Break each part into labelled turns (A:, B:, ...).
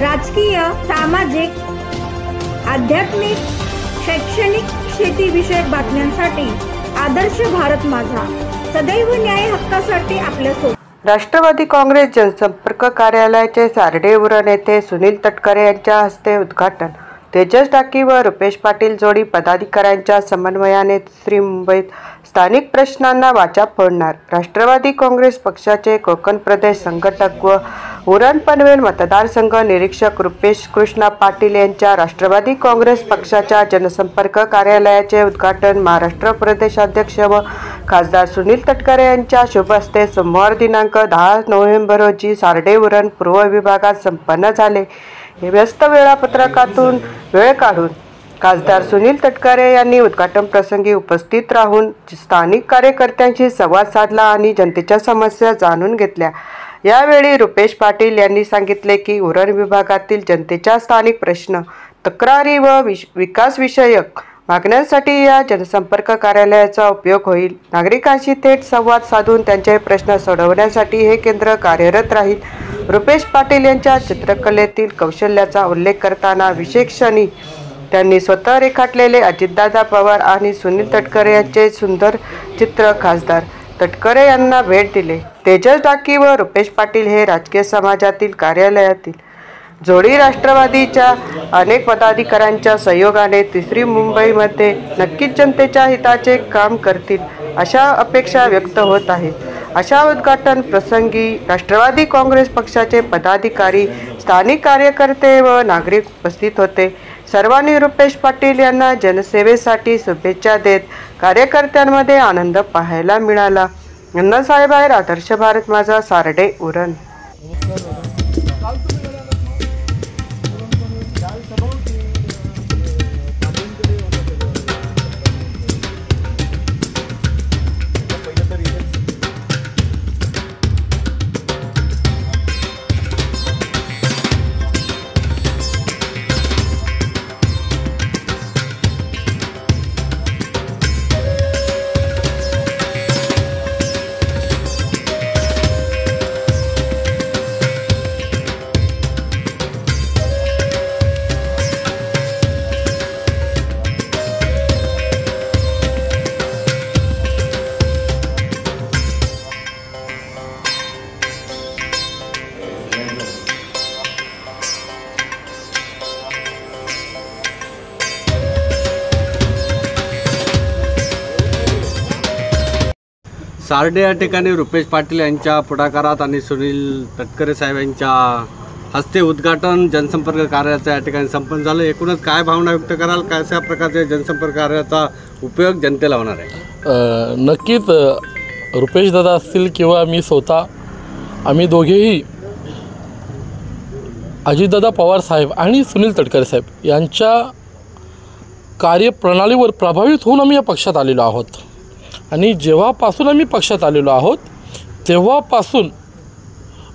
A: राजकीय, सामाजिक, आध्यात्मिक, शैक्षणिक, शेतीविषयक बातम्यांसाठी आदर्श भारत माझा सदैव न्याय हक्कासाठी आपल्यासोबत।
B: राष्ट्रवादी काँग्रेस जनसंपर्क कार्यालयाचे सार्डे उरण येथे सुनील तटकरे यांच्या हस्ते उद्घाटन। तेजस डाकी व रुपेश पाटील जोडी पदाधिकाऱ्यांच्या समन्वयाने तिसरी मुंबईत स्थानिक प्रश्नांना वाचा फोडणार। राष्ट्रवादी काँग्रेस पक्षाचे कोकण प्रदेश संघटक व उरण पनवेल मतदारसंघ निरीक्षक रुपेश कृष्णा पाटील यांच्या राष्ट्रवादी काँग्रेस पक्षाच्या जनसंपर्क कार्यालयाचे उद्घाटन महाराष्ट्र प्रदेशाध्यक्ष व खासदार सुनील तटकरे यांच्या शुभ हस्ते सोमवार दिनांक 10 नोव्हेंबर रोजी सार्डे उरण पूर्व विभागात संपन्न झाले। हे व्यस्त वेळापत्रकातून वेळ काढून खासदार सुनील तटकरे यांनी उद्घाटन प्रसंगी उपस्थित राहून स्थानिक कार्यकर्त्यांशी संवाद साधला आणि जनतेच्या समस्या जाणून घेतल्या। यावेळी रुपेश पाटील यांनी सांगितले की उरण विभागातील जनतेच्या स्थानिक प्रश्न, तक्रारी व विकासविषयक मागण्यांसाठी या जनसंपर्क कार्यालयाचा उपयोग होईल। नागरिकांशी थेट संवाद साधून त्यांचे प्रश्न सोडवण्यासाठी हे केंद्र कार्यरत राहील। रुपेश पाटील यांच्या चित्रकलेतील कौशल्याचा उल्लेख करताना विशेष क्षणी त्यांनी स्वतः रेखाटलेले अजितदादा पवार आणि सुनील तटकरे यांचे सुंदर चित्र खासदार तटकरे यांना भेट दिले। तेजस डाकी व रुपेश पाटील हे राजकीय समाजातील कार्यालयातील जोडी राष्ट्रवादीच्या अनेक पदाधिकाऱ्यांच्या सहयोगाने तिसरी मुंबईमध्ये नक्कीच जनतेच्या हिताचे काम करतील अशा अपेक्षा व्यक्त होत आहेत। अशा उद्घाटन प्रसंगी राष्ट्रवादी काँग्रेस पक्षाचे पदाधिकारी, स्थानिक कार्यकर्ते व नागरिक उपस्थित होते। सर्वांनी रुपेश पाटील यांना जनसेवेसाठी शुभेच्छा देत कार्यकर्त्यांमध्ये आनंद पाहायला मिळाला। अण्णासाहेब आहेर, आदर्श भारत माझा, सार्डे उरण।
C: सार्डे या ठिकाणी रुपेश पाटील यांच्या पुढाकारात आणि सुनील तटकरे साहेब यांच्या हस्ते उद्घाटन जनसंपर्क कार्यालयाचं या ठिकाणी संपन्न झालं। एकूणच काय भावना व्यक्त कराल? कशा प्रकारचे जनसंपर्क कार्यालयाचा उपयोग जनतेला होणार आहे?
D: नक्कीच रुपेश दादा असतील किंवा मी स्वतः, आम्ही दोघेही अजितदादा पवार साहेब आणि सुनील तटकरे साहेब यांच्या कार्यप्रणालीवर प्रभावित होऊन आम्ही या पक्षात आलेलो आहोत। आणि जेव्हापासून आम्ही पक्षात आलेलो आहोत तेव्हापासून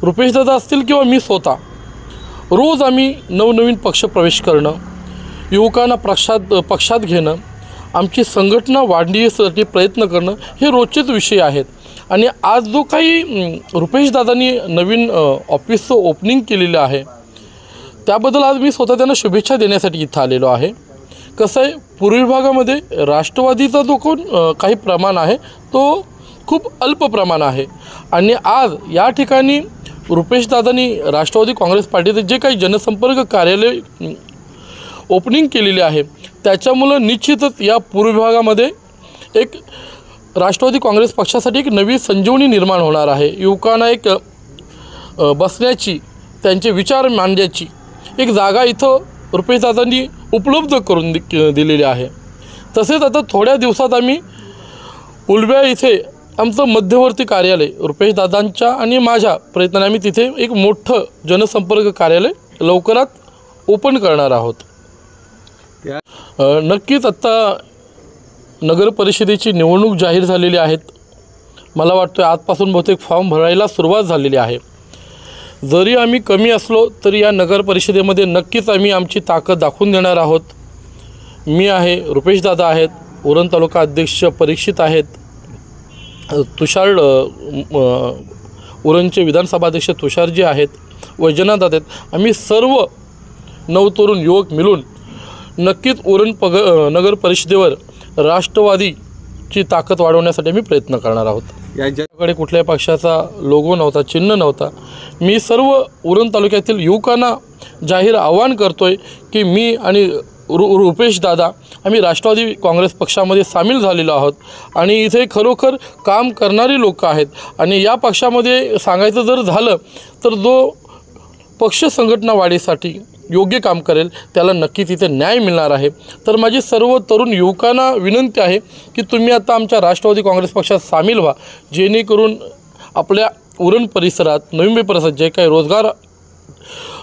D: रुपेशदादा असतील किंवा मी स्वतः रोज आम्ही नवनवीन पक्ष प्रवेश करणं, युवकांना पक्षात घेणं, आमची संघटना वाढण्यासाठी प्रयत्न करणं हे रोजचेच विषय आहेत। आणि आज जो काही रुपेशदादांनी नवीन ऑफिसचं ओपनिंग केलेलं आहे त्याबद्दल आज मी स्वतः त्यांना शुभेच्छा देण्यासाठी इथं आलेलो आहे। कसं आहे, पूर्व विभागामध्ये राष्ट्रवादीचा जो काही प्रमाण आहे तो खूप अल्प प्रमाण आहे आणि आज या ठिकाणी रुपेशदादांनी राष्ट्रवादी काँग्रेस पार्टीचे जे काही जनसंपर्क कार्यालय ओपनिंग केलेले आहे त्याच्यामुळं निश्चितच या पूर्व विभागामध्ये एक राष्ट्रवादी काँग्रेस पक्षासाठी एक नवी संजीवनी निर्माण होणार आहे। युवकांना एक बसण्याची, त्यांचे विचार मांडण्याची एक जागा इथं रुपेशदादांनी उपलब्ध करून दिलेली आहे। तसेच आता थोड्या दिवसात आम्ही उलव्या इथे आमचं मध्यवर्ती कार्यालय रुपेशदादांच्या आणि माझ्या प्रयत्नाने आम्ही तिथे एक मोठं जनसंपर्क कार्यालय लवकरात ओपन करणार आहोत। नक्कीच आता नगर परिषदेची निवडणूक जाहीर झालेली आहेत। मला वाटतं आजपासून बहुतेक फॉर्म भरायला सुरुवात झालेली आहे। जरी आम्ही कमी असलो तरी या नगर परिषदेमध्ये नक्कीच आम्ही आमची ताकद दाखवून देणार आहोत। मी आहे, रुपेशदादा आहेत, उरण तालुका अध्यक्ष परीक्षित आहेत, तुषार उरणचे विधानसभा अध्यक्ष तुषारजी आहेत, वैजनाथ आहेत, आम्ही सर्व नवतरुण युवक मिळून नक्कीच उरण नगर परिषदेवर राष्ट्रवादीची ताकद वाढवण्यासाठी आम्ही प्रयत्न करणार आहोत. याच्याकडे कुठल्याही पक्षाचा लोगो नव्हता, चिन्ह नव्हता. मी सर्व उरण तालुक्यातील युवकांना जाहीर आवाहन करतोय की मी आणि रुपेश दादा आम्ही राष्ट्रवादी काँग्रेस पक्षामध्ये सामील झालेलो आहोत आणि इथे खरोखर काम करणारी लोक आहेत. आणि या पक्षामध्ये सांगायचं जर झालं तर जो पक्ष संघटना वाढीसाठी योग्य काम करेल त्याला नक्कीच इथे न्याय मिळणार आहे. तर माझी सर्व तरुण युवकांना विनंती आहे की तुम्ही आता आमच्या राष्ट्रवादी काँग्रेस पक्षात सामील व्हा, जेणेकरून आपल्या उरण परिसरात, नवी मुंबई परिसरात जे काही रोजगार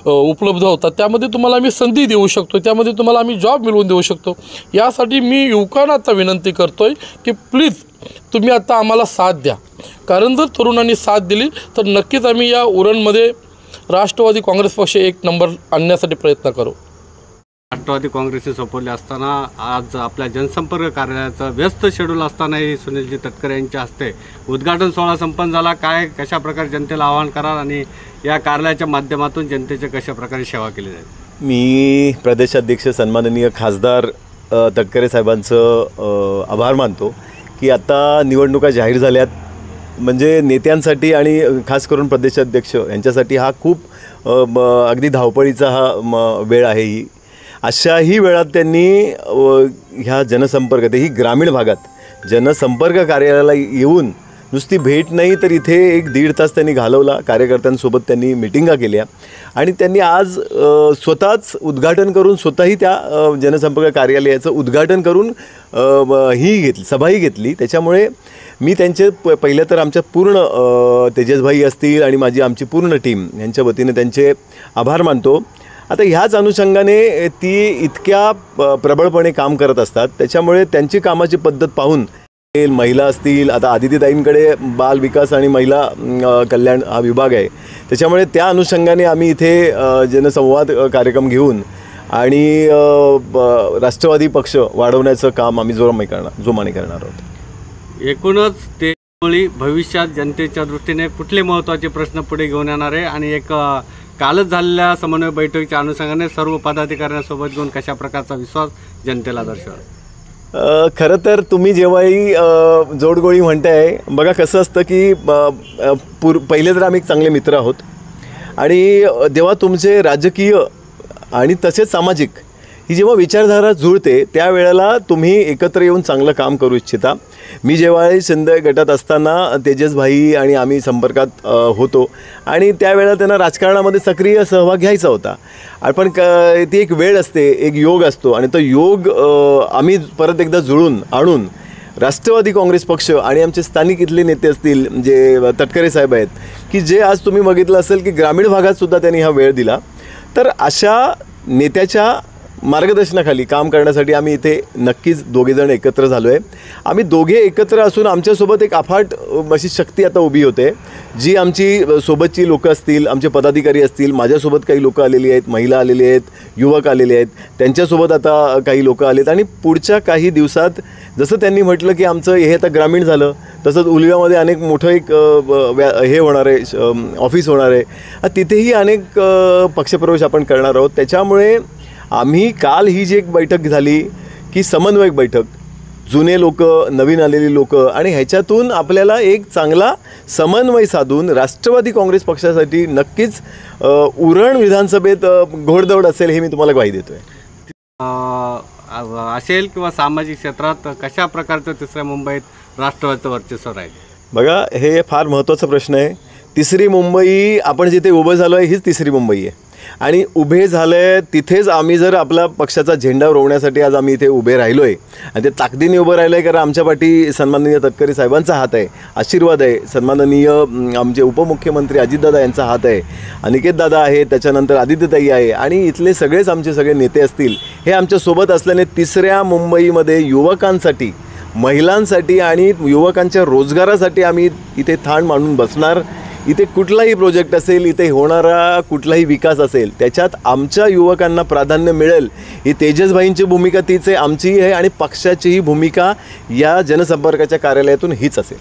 D: उपलब्ध होतात त्यामध्ये तुम्हाला आम्ही संधी देऊ शकतो, त्यामध्ये तुम्हाला आम्ही जॉब मिळवून देऊ शकतो. यासाठी मी युवकांना आता विनंती करतो आहे की प्लीज तुम्ही आता आम्हाला साथ द्या, कारण जर तरुणांनी साथ दिली तर नक्कीच आम्ही या उरणमध्ये राष्ट्रवादी काँग्रेस पक्ष एक नंबर आणण्यासाठी प्रयत्न करू.
C: राष्ट्रवादी काँग्रेसचे सोपवले असताना आज आपल्या जनसंपर्क कार्यालयाचं व्यस्त शेड्यूल असतानाही सुनीलजी तटकरे यांच्या हस्ते उद्घाटन सोहळा संपन्न झाला. काय कशा प्रकारे जनतेला आवाहन कराल आणि या कार्यालयाच्या माध्यमातून जनतेच्या कशा प्रकारे सेवा केली जाईल?
E: मी प्रदेशाध्यक्ष सन्माननीय खासदार तटकरे साहेबांचं आभार मानतो की आता निवडणुका जाहीर झाल्यात, म्हणजे नेत्यांसाठी आणि खास करून प्रदेशाध्यक्ष यांच्यासाठी हा खूप अगदी धावपळीचा हा वेळ आहे. ही अशाही वेळात त्यांनी ह्या जनसंपर्क, ही ग्रामीण भागात जनसंपर्क कार्यालयाला येऊन नुसती भेट नाही तर इथे 1-1.5 तास त्यांनी घालवला. कार्यकर्त्यांसोबत त्यांनी मिटिंगा केल्या आणि त्यांनी आज स्वतःच उद्घाटन करून, स्वतःही त्या जनसंपर्क कार्यालयाचं उद्घाटन करून सभाही घेतली. त्याच्यामुळे मी त्यांचे पहिलं तर आमच्या पूर्ण तेजसभाई असतील आणि आमची पूर्ण टीम यांच्या वतीने त्यांचे आभार मानतो. आता ह्याच अनुषंगाने ती इतक्या प्रबळपणे काम करत असतात, त्याच्यामुळे त्यांची कामाची पद्धत पाहून महिला असतील, आता आदितीताईंकडे बाल विकास आणि महिला कल्याण हा विभाग आहे, त्याच्यामुळे त्या अनुषंगाने आम्ही इथे जनसंवाद कार्यक्रम घेऊन आणि राष्ट्रवादी पक्ष वाढवण्याचं काम आम्ही जोमाने करणार आहोत.
C: एकूणच ते भविष्यात जनतेच्या दृष्टीने कुठले महत्त्वाचे प्रश्न पुढे घेऊन येणार आहे आणि एक कालच झालेल्या समन्वय बैठकीच्या अनुषंगाने सर्व पदाधिकाऱ्यांसोबत घेऊन कशा प्रकारचा विश्वास जनतेला दर्शवाल?
E: खरं तर तुम्ही जेव्हाही जोडगोळी म्हणताय, बघा कसं असतं की पहिले तर आम्ही चांगले मित्र आहोत आणि जेव्हा तुमचे राजकीय आणि तसेच सामाजिक ही जेव्हा विचारधारा जुळते त्यावेळेला तुम्ही एकत्र येऊन चांगलं काम करू इच्छिता. मी जेव्हाही शिंदे गटात असताना तेजसभाई आणि आम्ही संपर्कात होतो आणि त्यावेळेला त्यांना राजकारणामध्ये सक्रिय सहभाग घ्यायचा होता. पण ती एक वेळ असते, एक योग असतो आणि तो योग आम्ही परत एकदा जुळून आणून राष्ट्रवादी काँग्रेस पक्ष आणि आमचे स्थानिक इथले नेते असतील जे तटकरे साहेब आहेत की जे आज तुम्ही बघितलं असेल की ग्रामीण भागातसुद्धा त्यांनी हा वेळ दिला. तर अशा नेत्याच्या मार्गदर्शनाखाली काम करण्यासाठी आम्ही इथे नक्कीच दोघेजण एकत्र झालो आहे. आम्ही दोघे एकत्र असून आमच्यासोबत एक अफाट अशी शक्ती आता उभी होते, जी आमची सोबतची लोकं असतील, आमचे पदाधिकारी असतील, माझ्यासोबत काही लोकं आलेली आहेत, महिला आलेली आहेत, युवक आलेले आहेत, त्यांच्यासोबत आता काही लोकं आलेत आणि पुढच्या काही दिवसात जसं त्यांनी म्हटलं की आमचं हे आता ग्रामीण झालं, तसंच उलव्यामध्ये अनेक मोठं एक हे होणार आहे, ऑफिस होणार आहे, तिथेही अनेक पक्षप्रवेश आपण करणार आहोत. त्याच्यामुळे आम्ही काल ही जी एक बैठक झाली की समन्वयक बैठक, जुने लोक, नवीन आलेली लोक आणि ह्याच्यातून आपल्याला एक चांगला समन्वय साधून राष्ट्रवादी काँग्रेस पक्षासाठी नक्कीच उरण विधानसभेत घोडदौड असेल हे मी तुम्हाला ग्वाही देतोय.
C: असेल किंवा सामाजिक क्षेत्रात कशा प्रकारचं तिसऱ्या मुंबईत राष्ट्रवादीचं वर्चस्व राहील?
E: बघा, हे फार महत्त्वाचा प्रश्न आहे. तिसरी मुंबई, आपण जिथे उभं झालो आहे हीच तिसरी मुंबई आहे आणि उभे झालं आहे तिथेच आम्ही जर आपला पक्षाचा झेंडा रोवण्यासाठी आज आम्ही इथे उभे राहिलो आहे आणि ते ताकदीने उभं राहिलो आहे कारण आमच्या पाठी सन्माननीय तटकरे साहेबांचा हात आहे, आशीर्वाद आहे, सन्माननीय आमचे उपमुख्यमंत्री अजितदादा यांचा हात आहे, अनिकेत दादा आहे, त्याच्यानंतर आदित्यताई आहे आणि इथले सगळेच आमचे सगळे नेते असतील हे आमच्यासोबत असल्याने तिसऱ्या मुंबईमध्ये युवकांसाठी, महिलांसाठी आणि युवकांच्या रोजगारासाठी आम्ही इथे ठाण मांडून बसणार. इथे कुठलाही प्रोजेक्ट असेल, इथे होणारा कुठलाही विकास असेल त्याच्यात आमच्या युवकांना प्राधान्य मिळेल. ही तेजसभाईंची भूमिका तीच आहे, आमचीही आहे आणि पक्षाचीही भूमिका या जनसंपर्काच्या कार्यालयातून हीच असेल.